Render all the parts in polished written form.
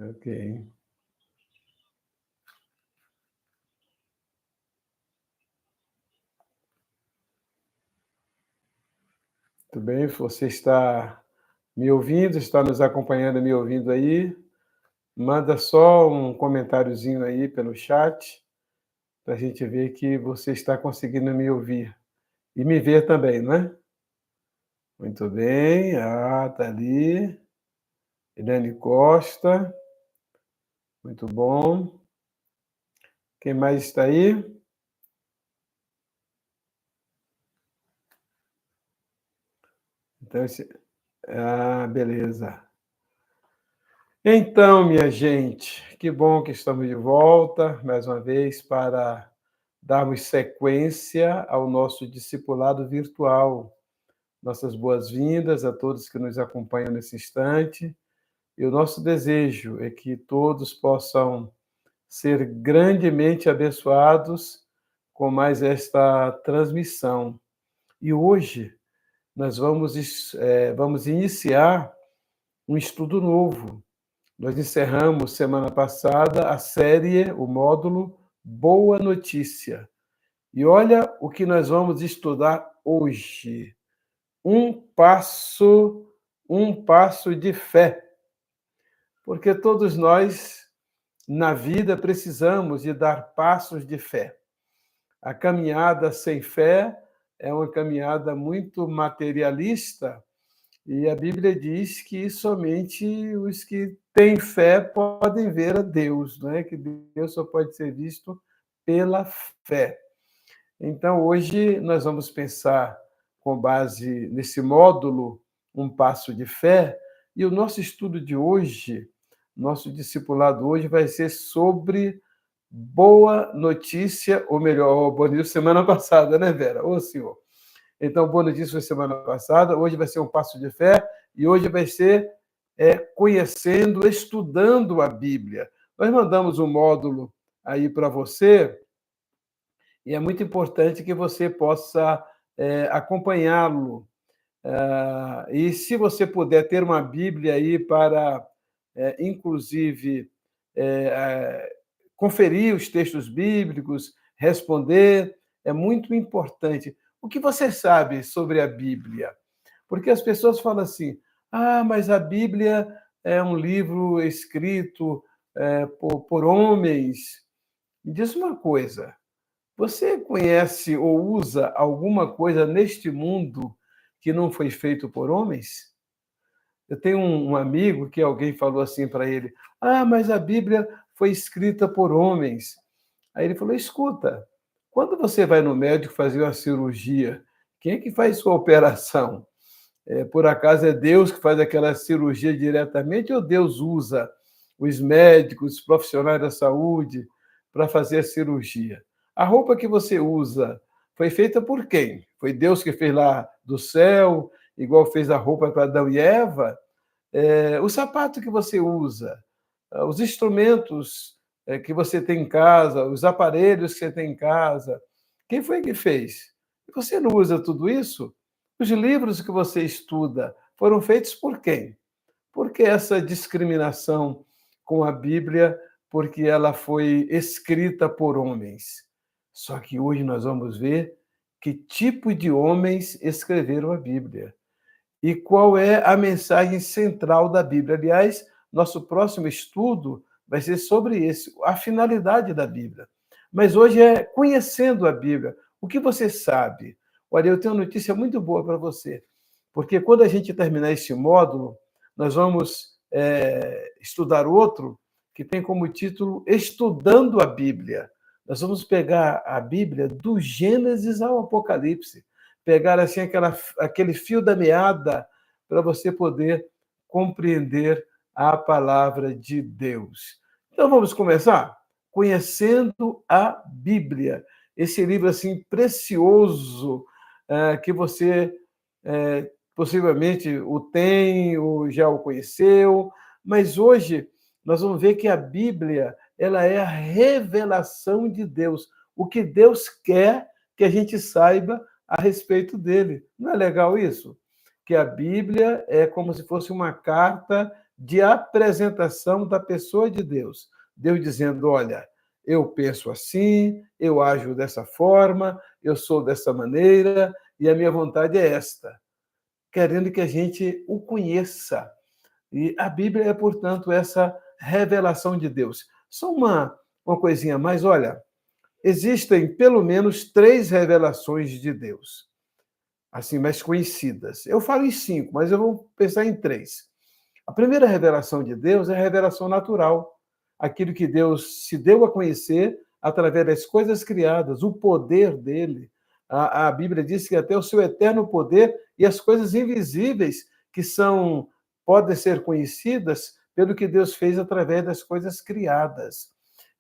Ok. Tudo bem? Você está me ouvindo? Está nos acompanhando, me ouvindo aí? Manda só um comentáriozinho aí pelo chat, para a gente ver que você está conseguindo me ouvir e me ver também, não é? Muito bem. Ah, tá ali. Eliane Costa. Muito bom. Quem mais está aí? Então, beleza. Então, minha gente, que bom que estamos de volta mais uma vez para darmos sequência ao nosso discipulado virtual. Nossas boas-vindas a todos que nos acompanham nesse instante. E o nosso desejo é que todos possam ser grandemente abençoados com mais esta transmissão. E hoje nós vamos iniciar um estudo novo. Nós encerramos semana passada a série, o módulo Boa Notícia. E olha o que nós vamos estudar hoje. Um passo de fé. Porque todos nós, na vida, precisamos de dar passos de fé. A caminhada sem fé é uma caminhada muito materialista, e a Bíblia diz que somente os que têm fé podem ver a Deus, não é? Que Deus só pode ser visto pela fé. Então, hoje nós vamos pensar com base nesse módulo, um passo de fé, e o nosso estudo de hoje, nosso discipulado hoje vai ser sobre boa notícia, ou melhor, boa notícia semana passada, né, Vera? Ô, senhor. Então, boa notícia foi semana passada, hoje vai ser um passo de fé, e hoje vai ser conhecendo, estudando a Bíblia. Nós mandamos um módulo aí para você, e é muito importante que você possa acompanhá-lo. E se você puder ter uma Bíblia aí para, inclusive, conferir os textos bíblicos, responder, é muito importante. O que você sabe sobre a Bíblia? Porque as pessoas falam assim: ah, mas a Bíblia é um livro escrito por homens. Me diz uma coisa: você conhece ou usa alguma coisa neste mundo que não foi feito por homens? Eu tenho um amigo que alguém falou assim para ele: ah, mas a Bíblia foi escrita por homens. Aí ele falou: escuta, quando você vai no médico fazer uma cirurgia, quem é que faz sua operação? Por acaso é Deus que faz aquela cirurgia diretamente ou Deus usa os médicos, os profissionais da saúde para fazer a cirurgia? A roupa que você usa foi feita por quem? Foi Deus que fez lá do céu, igual fez a roupa para Adão e Eva? O sapato que você usa, os instrumentos que você tem em casa, os aparelhos que você tem em casa, quem foi que fez? Você não usa tudo isso? Os livros que você estuda foram feitos por quem? Por que essa discriminação com a Bíblia? Porque ela foi escrita por homens. Só que hoje nós vamos ver que tipo de homens escreveram a Bíblia e qual é a mensagem central da Bíblia. Aliás, nosso próximo estudo vai ser sobre isso, a finalidade da Bíblia. Mas hoje é conhecendo a Bíblia. O que você sabe? Olha, eu tenho uma notícia muito boa para você, porque quando a gente terminar esse módulo, nós vamos estudar outro que tem como título Estudando a Bíblia. Nós vamos pegar a Bíblia do Gênesis ao Apocalipse, pegar assim aquele fio da meada para você poder compreender a palavra de Deus. Então vamos começar conhecendo a Bíblia, esse livro assim precioso que você possivelmente o tem ou já o conheceu, mas hoje nós vamos ver que a Bíblia ela é a revelação de Deus, o que Deus quer que a gente saiba a respeito dele. Não é legal isso? Que a Bíblia é como se fosse uma carta de apresentação da pessoa de Deus. Deus dizendo, olha, eu penso assim, eu ajo dessa forma, eu sou dessa maneira, e a minha vontade é esta, querendo que a gente o conheça. E a Bíblia é, portanto, essa revelação de Deus. Só uma coisinha a mais, olha, existem pelo menos 3 revelações de Deus, assim, mais conhecidas. Eu falo em 5, mas eu vou pensar em 3. A primeira revelação de Deus é a revelação natural, aquilo que Deus se deu a conhecer através das coisas criadas, o poder dele. A Bíblia diz que até o seu eterno poder e as coisas invisíveis que podem ser conhecidas pelo que Deus fez através das coisas criadas.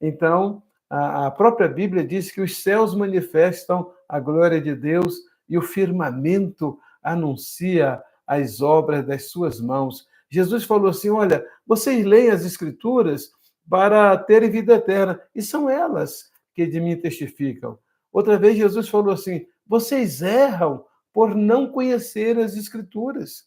Então, a própria Bíblia diz que os céus manifestam a glória de Deus e o firmamento anuncia as obras das suas mãos. Jesus falou assim: olha, vocês leem as Escrituras para terem vida eterna, e são elas que de mim testificam. Outra vez, Jesus falou assim: vocês erram por não conhecer as Escrituras.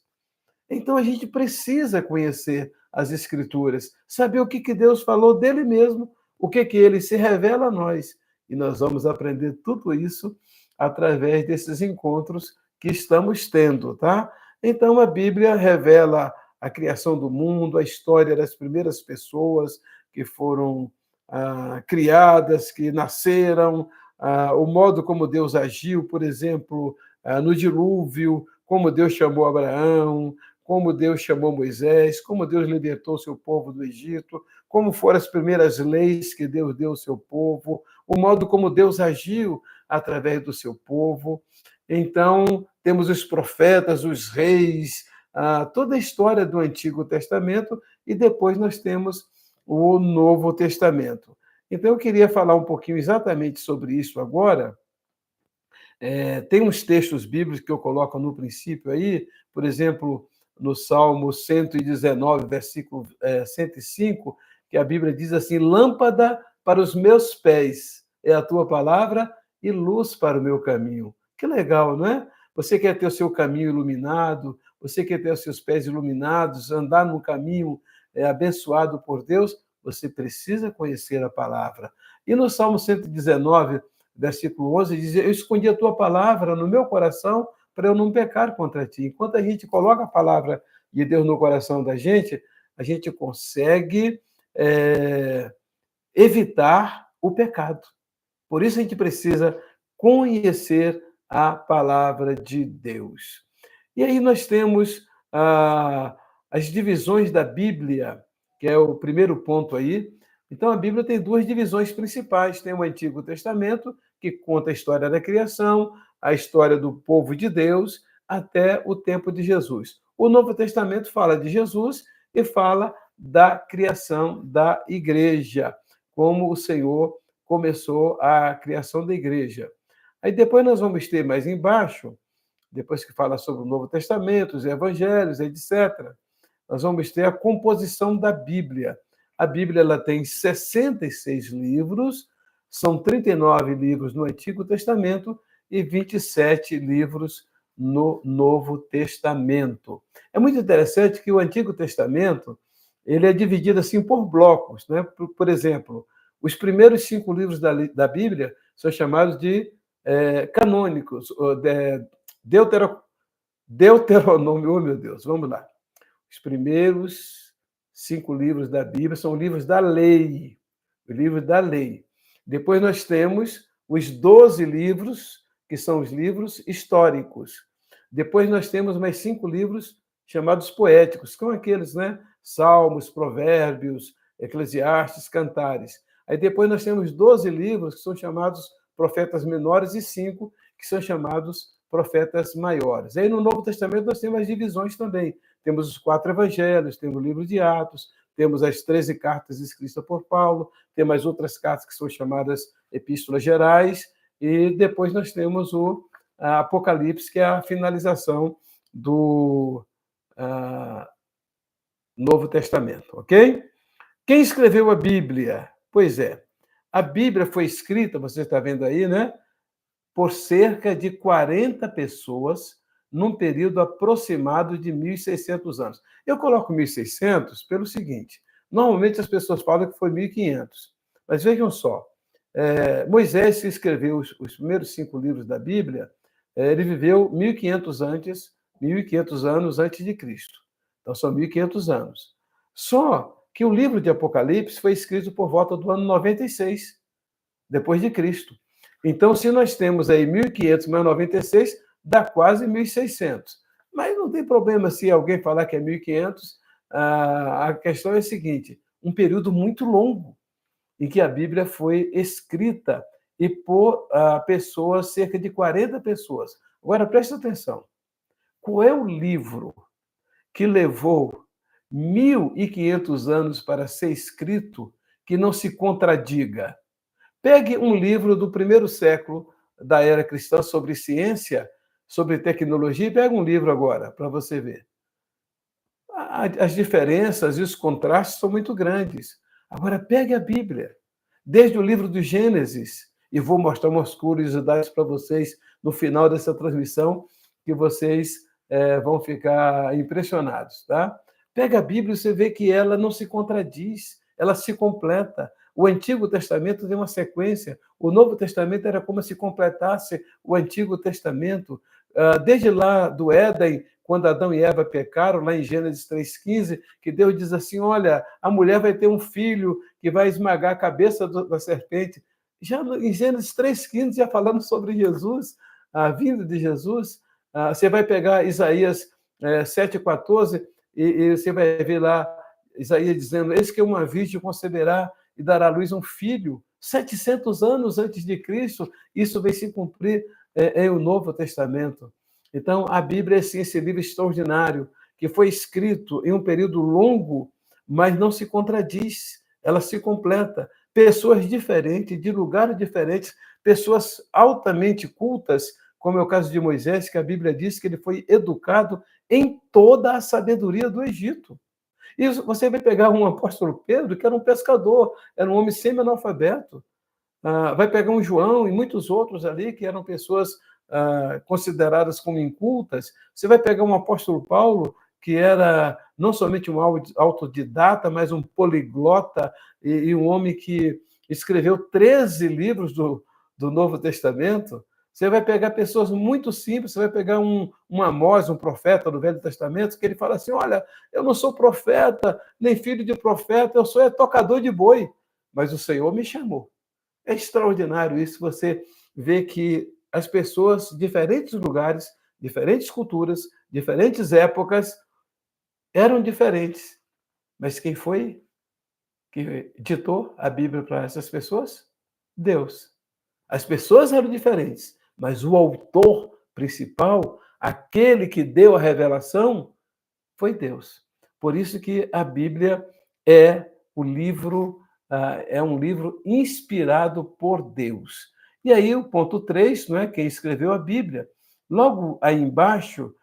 Então, a gente precisa conhecer as Escrituras, saber o que Deus falou dele mesmo, o que ele se revela a nós. E nós vamos aprender tudo isso através desses encontros que estamos tendo, tá? Então, a Bíblia revela a criação do mundo, a história das primeiras pessoas que foram criadas, que nasceram, o modo como Deus agiu, por exemplo, no dilúvio, como Deus chamou Abraão, como Deus chamou Moisés, como Deus libertou seu povo do Egito, como foram as primeiras leis que Deus deu ao seu povo, o modo como Deus agiu através do seu povo. Então, temos os profetas, os reis, toda a história do Antigo Testamento, e depois nós temos o Novo Testamento. Então, eu queria falar um pouquinho exatamente sobre isso agora. Tem uns textos bíblicos que eu coloco no princípio aí, por exemplo, no Salmo 119, versículo 105, que a Bíblia diz assim: lâmpada para os meus pés é a tua palavra e luz para o meu caminho. Que legal, não é? Você quer ter o seu caminho iluminado, você quer ter os seus pés iluminados, andar num caminho abençoado por Deus, você precisa conhecer a palavra. E no Salmo 119, versículo 11, diz: eu escondi a tua palavra no meu coração para eu não pecar contra ti. Enquanto a gente coloca a palavra de Deus no coração da gente, a gente consegue evitar o pecado. Por isso a gente precisa conhecer a palavra de Deus. E aí nós temos as divisões da Bíblia, que é o primeiro ponto aí. Então, a Bíblia tem 2 divisões principais. Tem o Antigo Testamento, que conta a história da criação, a história do povo de Deus, até o tempo de Jesus. O Novo Testamento fala de Jesus e fala da criação da igreja, como o Senhor começou a criação da igreja. Aí depois nós vamos ter mais embaixo, depois que fala sobre o Novo Testamento, os evangelhos, etc., nós vamos ter a composição da Bíblia. A Bíblia ela tem 66 livros, são 39 livros no Antigo Testamento e 27 livros no Novo Testamento. É muito interessante que o Antigo Testamento ele é dividido assim por blocos, né? Por exemplo, os primeiros 5 livros da Bíblia são chamados de canônicos, Deuteronômio, oh meu Deus, vamos lá. Os primeiros 5 livros da Bíblia são livros da lei, os livros da lei. Depois nós temos os 12 livros, que são os livros históricos. Depois nós temos mais 5 livros chamados poéticos, que são aqueles, né? Salmos, Provérbios, Eclesiastes, Cantares. Aí depois nós temos 12 livros que são chamados profetas menores e 5 que são chamados profetas maiores. Aí no Novo Testamento nós temos as divisões também. Temos os 4 evangelhos, temos o livro de Atos, temos as 13 cartas escritas por Paulo, temos as outras cartas que são chamadas epístolas gerais, e depois nós temos o Apocalipse, que é a finalização do Novo Testamento, ok? Quem escreveu a Bíblia? Pois é, a Bíblia foi escrita, você está vendo aí, né? Por cerca de 40 pessoas num período aproximado de 1.600 anos. Eu coloco 1.600 pelo seguinte: normalmente as pessoas falam que foi 1.500, mas vejam só, Moisés, que escreveu os primeiros 5 livros da Bíblia, ele viveu 1.500 anos antes de Cristo. Então, são 1.500 anos. Só que o livro de Apocalipse foi escrito por volta do ano 96, depois de Cristo. Então, se nós temos aí 1.500 mais 96, dá quase 1.600. Mas não tem problema se alguém falar que é 1.500. A questão é a seguinte: um período muito longo em que a Bíblia foi escrita e por pessoas, cerca de 40 pessoas. Agora, presta atenção. Qual é o livro que levou 1.500 anos para ser escrito que não se contradiga? Pegue um livro do primeiro século da era cristã sobre ciência, sobre tecnologia, e pega um livro agora para você ver. As diferenças e os contrastes são muito grandes. Agora, pegue a Bíblia, desde o livro do Gênesis, e vou mostrar umas curiosidades para vocês no final dessa transmissão, que vocês vão ficar impressionados, tá? Pega a Bíblia e você vê que ela não se contradiz, ela se completa. O Antigo Testamento tem uma sequência, o Novo Testamento era como se completasse o Antigo Testamento. Desde lá do Éden, quando Adão e Eva pecaram, lá em Gênesis 3,15, que Deus diz assim: olha, a mulher vai ter um filho que vai esmagar a cabeça da serpente. Já em Gênesis 3,15, já falando sobre Jesus, a vinda de Jesus, você vai pegar Isaías 7,14, e você vai ver lá Isaías dizendo: eis que uma virgem conceberá e dará à luz um filho. 700 anos antes de Cristo, isso vai se cumprir em o Novo Testamento. Então, a Bíblia é, sim, esse livro extraordinário, que foi escrito em um período longo, mas não se contradiz, ela se completa. Pessoas diferentes, de lugares diferentes, pessoas altamente cultas, como é o caso de Moisés, que a Bíblia diz que ele foi educado em toda a sabedoria do Egito. E você vai pegar um apóstolo Pedro, que era um pescador, era um homem semi-analfabeto. Vai pegar um João e muitos outros ali, que eram pessoas consideradas como incultas. Você vai pegar um apóstolo Paulo, que era não somente um autodidata, mas um poliglota e um homem que escreveu 13 livros do Novo Testamento. Você vai pegar pessoas muito simples, você vai pegar um Amós, um profeta do Velho Testamento, que ele fala assim: olha, eu não sou profeta, nem filho de profeta, eu sou tocador de boi, mas o Senhor me chamou. É extraordinário isso, você vê que as pessoas de diferentes lugares, diferentes culturas, diferentes épocas, eram diferentes. Mas quem foi que ditou a Bíblia para essas pessoas? Deus. As pessoas eram diferentes, mas o autor principal, aquele que deu a revelação, foi Deus. Por isso que a Bíblia é um livro inspirado por Deus. E aí o ponto 3, não é, quem escreveu a Bíblia. Logo aí embaixo,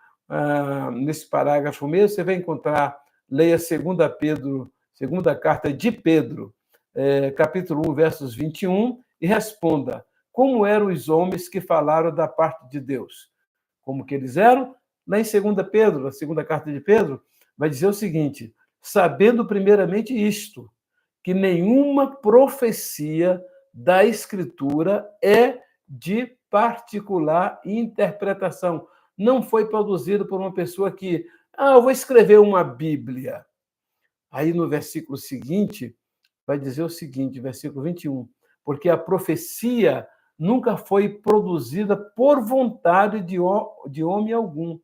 nesse parágrafo mesmo, você vai encontrar, leia 2 Pedro, segunda carta de Pedro, capítulo 1, versos 21, e responda: como eram os homens que falaram da parte de Deus? Como que eles eram? Lá em 2 Pedro, na segunda carta de Pedro, vai dizer o seguinte: sabendo primeiramente isto, que nenhuma profecia da Escritura é de particular interpretação. Não foi produzido por uma pessoa que, eu vou escrever uma Bíblia. Aí no versículo seguinte, vai dizer o seguinte, versículo 21, porque a profecia nunca foi produzida por vontade de homem algum,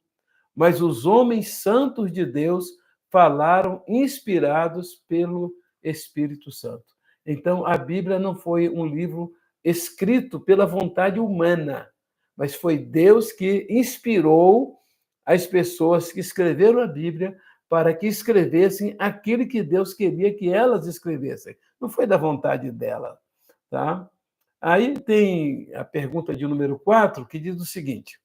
mas os homens santos de Deus falaram inspirados pelo Espírito Santo. Então, a Bíblia não foi um livro escrito pela vontade humana, mas foi Deus que inspirou as pessoas que escreveram a Bíblia para que escrevessem aquilo que Deus queria que elas escrevessem. Não foi da vontade dela, tá? Aí tem a pergunta de número 4, que diz o seguinte: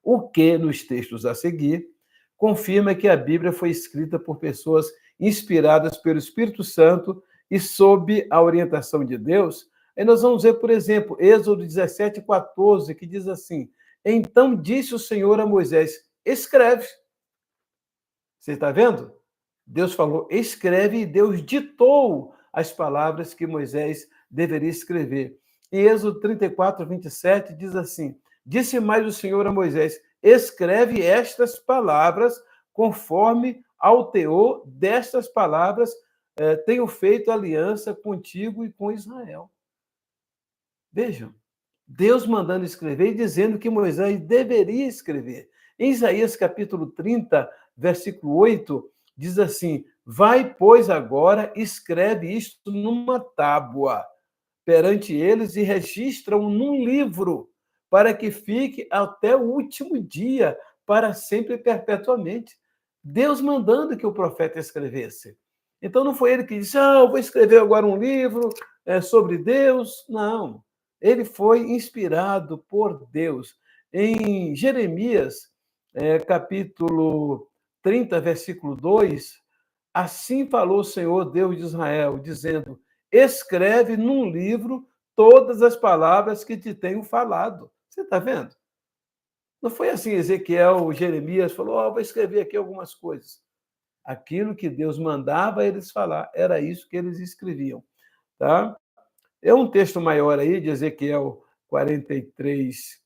o que, nos textos a seguir, confirma que a Bíblia foi escrita por pessoas inspiradas pelo Espírito Santo e sob a orientação de Deus? Aí nós vamos ver, por exemplo, Êxodo 17, 14, que diz assim: Então disse o Senhor a Moisés: escreve. Você está vendo? Deus falou, escreve, e Deus ditou as palavras que Moisés deveria escrever. Em Êxodo 34, 27, diz assim: disse mais o Senhor a Moisés: escreve estas palavras conforme ao teor destas palavras, tenho feito aliança contigo e com Israel. Vejam, Deus mandando escrever e dizendo que Moisés deveria escrever. Em Isaías capítulo 30, versículo 8, diz assim: vai, pois, agora, escreve isto numa tábua perante eles e registra-o num livro, para que fique até o último dia, para sempre e perpetuamente. Deus mandando que o profeta escrevesse. Então não foi ele que disse, eu vou escrever agora um livro sobre Deus. Não. Ele foi inspirado por Deus. Em Jeremias, capítulo 30, versículo 2, assim falou o Senhor Deus de Israel, dizendo: escreve num livro todas as palavras que te tenho falado. Você está vendo? Não foi assim Ezequiel, Jeremias falou, vou escrever aqui algumas coisas. Aquilo que Deus mandava eles falar, era isso que eles escreviam. Tá? É um texto maior aí, de Ezequiel 43,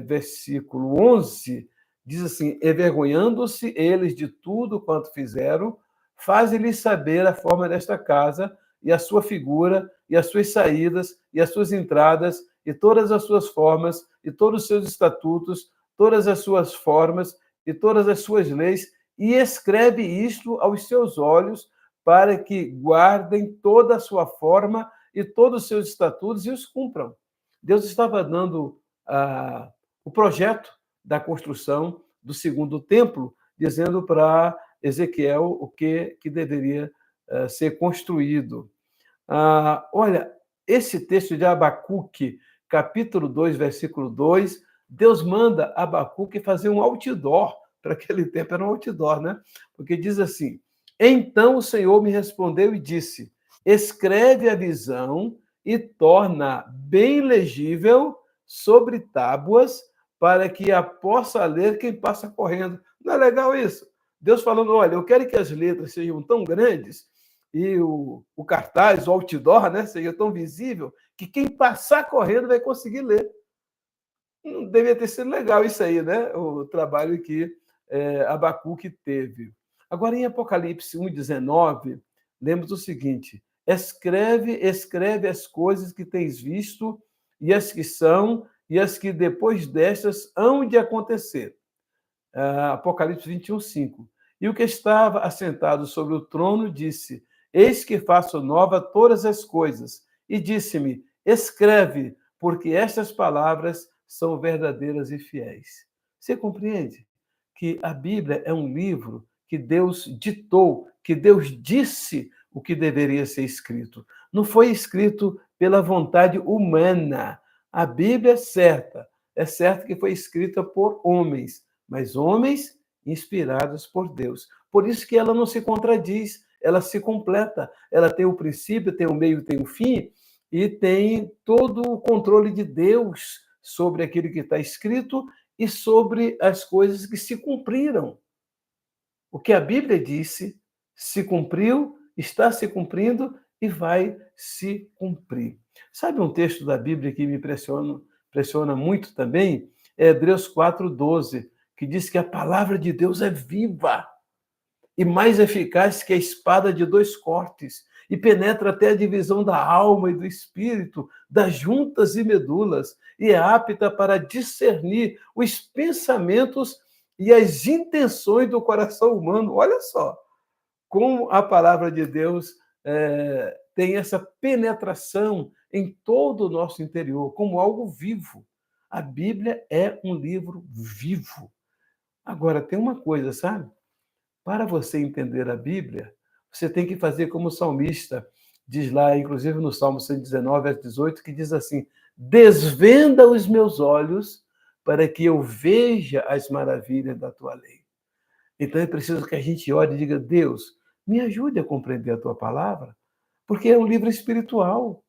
versículo 11, diz assim: envergonhando-se eles de tudo quanto fizeram, faze-lhes saber a forma desta casa, e a sua figura, e as suas saídas, e as suas entradas, e todas as suas formas, e todos os seus estatutos, todas as suas formas, e todas as suas leis, e escreve isto aos seus olhos, para que guardem toda a sua forma e todos os seus estatutos e os cumpram. Deus estava dando o projeto da construção do segundo templo, dizendo para Ezequiel o que deveria ser construído. Olha, esse texto de Abacuque, capítulo 2, versículo 2, Deus manda Abacuque fazer um outdoor, para aquele tempo era um outdoor, né? Porque diz assim: então o Senhor me respondeu e disse: escreve a visão e torna bem legível sobre tábuas, para que a possa ler quem passa correndo. Não é legal isso? Deus falando, olha, eu quero que as letras sejam tão grandes e o cartaz, o outdoor, né, seja tão visível, que quem passar correndo vai conseguir ler. Não devia ter sido legal isso aí, né? O trabalho que Abacuque teve. Agora, em Apocalipse 1,19, lemos o seguinte: escreve as coisas que tens visto, e as que são, e as que depois destas hão de acontecer. Apocalipse 21:5. E o que estava assentado sobre o trono disse: eis que faço nova todas as coisas. E disse-me: escreve, porque estas palavras são verdadeiras e fiéis. Você compreende que a Bíblia é um livro que Deus ditou, que Deus disse o que deveria ser escrito. Não foi escrito pela vontade humana. A Bíblia é certo que foi escrita por homens, mas homens inspirados por Deus. Por isso que ela não se contradiz, ela se completa. Ela tem o princípio, tem o meio, tem o fim, e tem todo o controle de Deus sobre aquilo que está escrito e sobre as coisas que se cumpriram. O que a Bíblia disse se cumpriu, está se cumprindo e vai se cumprir. Sabe um texto da Bíblia que me impressiona muito também? É Hebreus 4:12, que diz que a palavra de Deus é viva e mais eficaz que a espada de dois cortes, e penetra até a divisão da alma e do espírito, das juntas e medulas, e é apta para discernir os pensamentos e as intenções do coração humano. Olha só como a palavra de Deus tem essa penetração em todo o nosso interior, como algo vivo. A Bíblia é um livro vivo. Agora, tem uma coisa, sabe? Para você entender a Bíblia, você tem que fazer como o salmista diz lá, inclusive no Salmo 119, verso 18, que diz assim: desvenda os meus olhos para que eu veja as maravilhas da tua lei. Então é preciso que a gente ore e diga: Deus, me ajude a compreender a tua palavra, porque é um livro espiritual.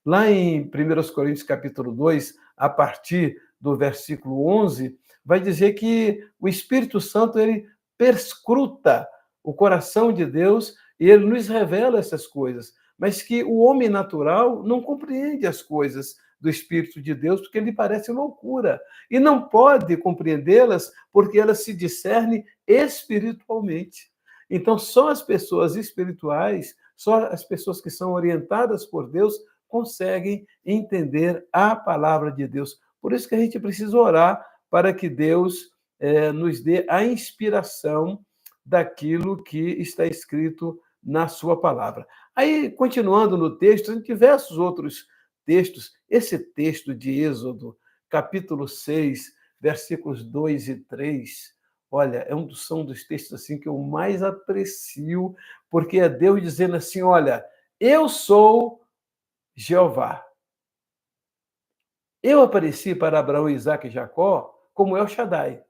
Lá em 1 Coríntios capítulo 2, a partir do versículo 11, vai dizer que o Espírito Santo, ele perscruta o coração de Deus e ele nos revela essas coisas, mas que o homem natural não compreende as coisas do Espírito de Deus porque lhe parece loucura e não pode compreendê-las porque elas se discernem espiritualmente. Então, só as pessoas espirituais, só as pessoas que são orientadas por Deus conseguem entender a palavra de Deus. Por isso que a gente precisa orar para que Deus nos dê a inspiração daquilo que está escrito na sua palavra. Aí, continuando no texto, em diversos outros textos, esse texto de Êxodo, capítulo 6, versículos 2 e 3, olha, são dos textos assim que eu mais aprecio, porque é Deus dizendo assim, olha, eu sou Jeová. Eu apareci para Abraão, Isaque e Jacó como El Shaddai,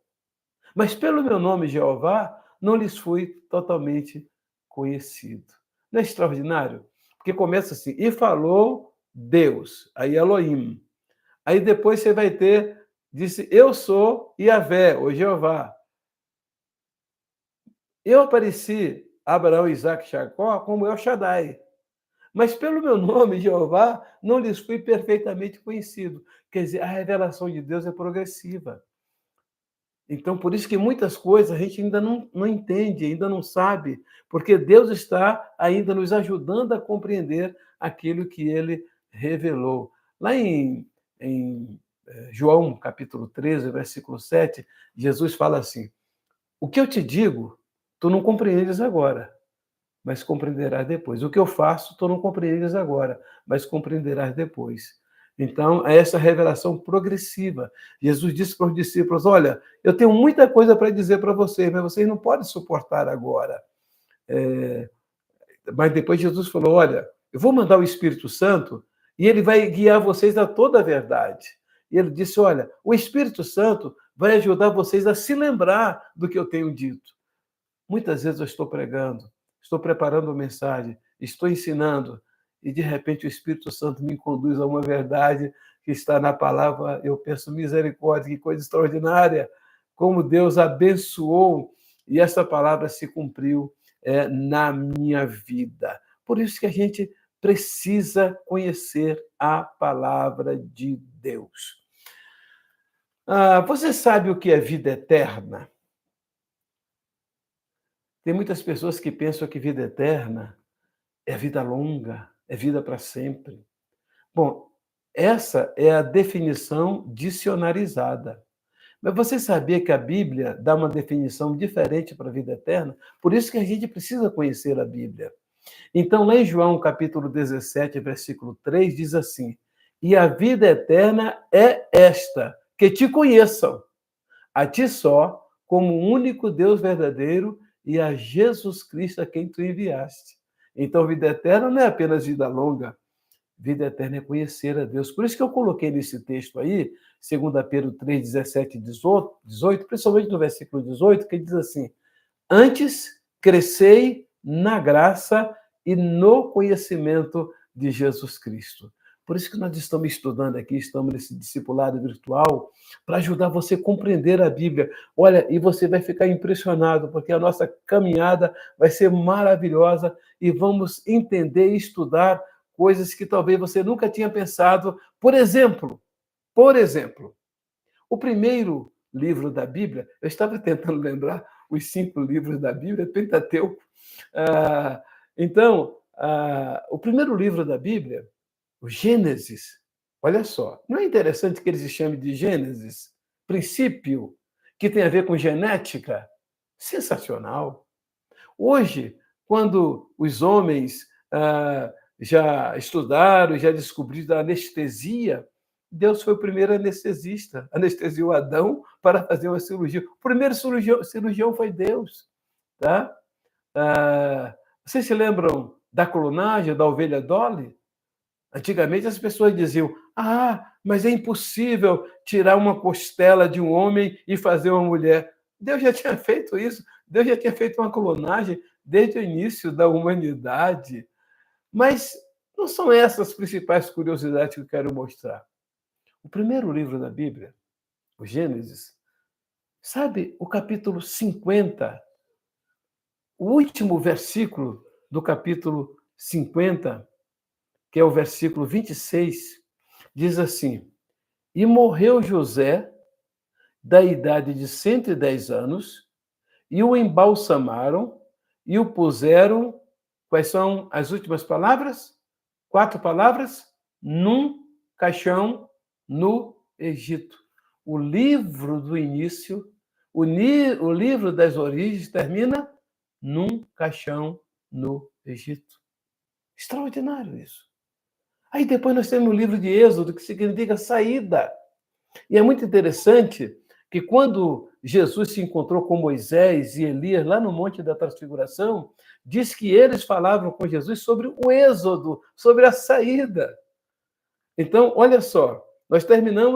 mas pelo meu nome Jeová não lhes fui totalmente conhecido. Não é extraordinário? Porque começa assim, e falou Deus, aí Elohim. Aí depois você vai ter, disse, eu sou Yahvé, ou Jeová. Eu apareci a Abraão, Isaque e Jacó como El Shaddai. Mas pelo meu nome, Jeová, não lhes fui perfeitamente conhecido. Quer dizer, a revelação de Deus é progressiva. Então, por isso que muitas coisas a gente ainda não entende, ainda não sabe, porque Deus está ainda nos ajudando a compreender aquilo que ele revelou. Lá em João, capítulo 13, versículo 7, Jesus fala assim, o que eu te digo, tu não compreendes agora, mas compreenderás depois. O que eu faço, tu não compreendes agora, mas compreenderás depois. Então, é essa revelação progressiva. Jesus disse para os discípulos, olha, eu tenho muita coisa para dizer para vocês, mas vocês não podem suportar agora. Mas depois Jesus falou, olha, eu vou mandar o Espírito Santo e ele vai guiar vocês a toda a verdade. E ele disse, olha, o Espírito Santo vai ajudar vocês a se lembrar do que eu tenho dito. Muitas vezes eu estou pregando, estou preparando uma mensagem, estou ensinando, e de repente o Espírito Santo me conduz a uma verdade que está na palavra. Eu penso, misericórdia, que coisa extraordinária, como Deus abençoou, e essa palavra se cumpriu na minha vida. Por isso que a gente precisa conhecer a palavra de Deus. Você sabe o que é vida eterna? Tem muitas pessoas que pensam que vida eterna é vida longa, é vida para sempre. Bom, essa é a definição dicionarizada. Mas você sabia que a Bíblia dá uma definição diferente para a vida eterna? Por isso que a gente precisa conhecer a Bíblia. Então, lá em João, capítulo 17, versículo 3, diz assim, e a vida eterna é esta, que te conheçam, a ti só, como o único Deus verdadeiro e a Jesus Cristo a quem tu enviaste. Então, vida eterna não é apenas vida longa, vida eterna é conhecer a Deus. Por isso que eu coloquei nesse texto aí, 2 Pedro 3, 17 e 18, principalmente no versículo 18, que diz assim, antes crescei na graça e no conhecimento de Jesus Cristo. Por isso que nós estamos estudando aqui, estamos nesse discipulado virtual, para ajudar você a compreender a Bíblia. Olha, e você vai ficar impressionado, porque a nossa caminhada vai ser maravilhosa e vamos entender e estudar coisas que talvez você nunca tinha pensado. Por exemplo, o primeiro livro da Bíblia, eu estava tentando lembrar os 5 livros da Bíblia, Pentateuco. Então, o primeiro livro da Bíblia, o Gênesis, olha só, não é interessante que eles se chamem de Gênesis? Princípio, que tem a ver com genética? Sensacional. Hoje, quando os homens já estudaram, já descobriram a anestesia, Deus foi o primeiro anestesista, anestesiou Adão para fazer uma cirurgia. O primeiro cirurgião foi Deus. Tá? Vocês se lembram da clonagem da ovelha Dolly? Antigamente as pessoas diziam, mas é impossível tirar uma costela de um homem e fazer uma mulher. Deus já tinha feito isso, Deus já tinha feito uma clonagem desde o início da humanidade. Mas não são essas as principais curiosidades que eu quero mostrar. O primeiro livro da Bíblia o Gênesis, sabe, o capítulo 50, o último versículo do capítulo 50, que é o versículo 26, diz assim: E morreu José, da idade de 110 anos, e o embalsamaram e o puseram. Quais são as últimas palavras? 4 palavras? Num caixão no Egito. O livro do início, o livro das origens termina num caixão no Egito. Extraordinário isso. Aí depois nós temos o livro de Êxodo, que significa saída. E é muito interessante que quando Jesus se encontrou com Moisés e Elias lá no Monte da Transfiguração, diz que eles falavam com Jesus sobre o êxodo, sobre a saída. Então, olha só, nós terminamos